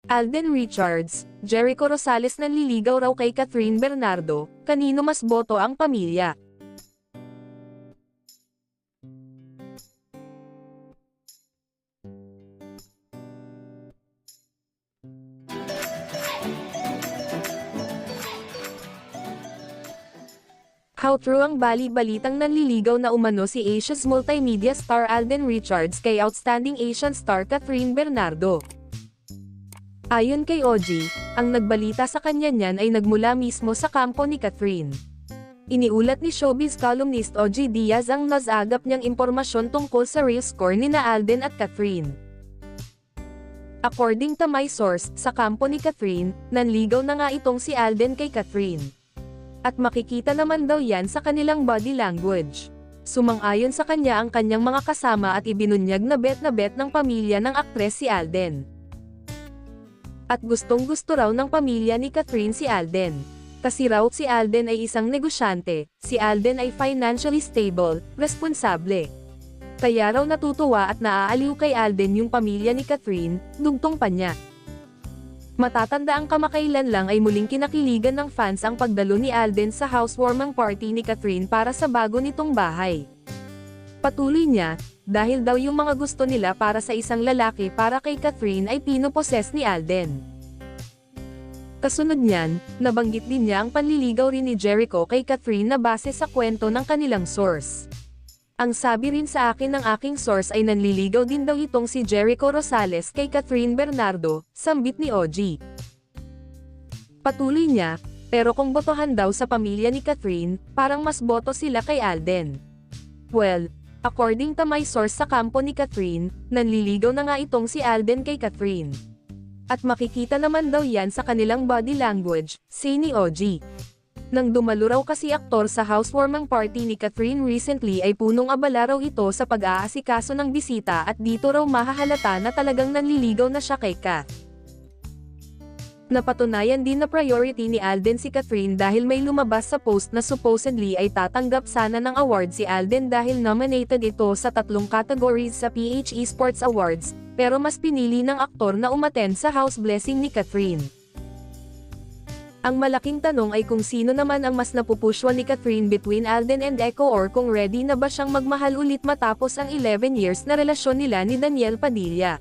Alden Richards, Jericho Rosales nanliligaw raw kay Catherine Bernardo, kanino mas boto ang pamilya? How true ang bali-balitang nanliligaw na umano si Asia's multimedia star Alden Richards kay outstanding Asian star Catherine Bernardo? Ayon kay OG, ang nagbalita sa kanya niyan ay nagmula mismo sa kampo ni Catherine. Iniulat ni showbiz columnist OG Diaz ang nasagap niyang impormasyon tungkol sa real score ni na Alden at Catherine. According to my source, sa kampo ni Catherine, nanligaw na nga itong si Alden kay Catherine. At makikita naman daw yan sa kanilang body language. Sumang-ayon sa kanya ang kanyang mga kasama at ibinunyag na bet ng pamilya ng aktres si Alden. At gustong-gusto raw ng pamilya ni Catherine si Alden. Kasi raw si Alden ay isang negosyante, si Alden ay financially stable, responsable. Kaya raw natutuwa at naaaliw kay Alden yung pamilya ni Catherine, dugtong pa niya. Matatanda ang kamakailan lang ay muling kinakiligan ng fans ang pagdalo ni Alden sa housewarming party ni Catherine para sa bago nitong bahay. Patuloy niya, dahil daw yung mga gusto nila para sa isang lalaki para kay Catherine ay pinoposes ni Alden. Kasunod niyan, nabanggit din niya ang panliligaw rin ni Jericho kay Catherine na base sa kwento ng kanilang source. Ang sabi rin sa akin ng aking source ay nanliligaw din daw itong si Jericho Rosales kay Catherine Bernardo, sambit ni OG. Patuloy niya, pero kung botohan daw sa pamilya ni Catherine, parang mas boto sila kay Alden. Well, according to my source sa kampo ni Catherine, nanliligaw na nga itong si Alden kay Catherine. At makikita naman daw yan sa kanilang body language, say ni OG. Nang dumalo raw kasi aktor sa housewarming party ni Catherine recently ay punong abala raw ito sa pag-aasikaso ng bisita at dito raw mahahalata na talagang nanliligaw na siya kay Kath. Napatunayan din na priority ni Alden si Catherine dahil may lumabas sa post na supposedly ay tatanggap sana ng award si Alden dahil nominated ito sa 3 categories sa PH Esports Awards, pero mas pinili ng aktor na umattend sa house blessing ni Catherine. Ang malaking tanong ay kung sino naman ang mas napupushwa ni Catherine between Alden and Echo or kung ready na ba siyang magmahal ulit matapos ang 11 years na relasyon nila ni Daniel Padilla.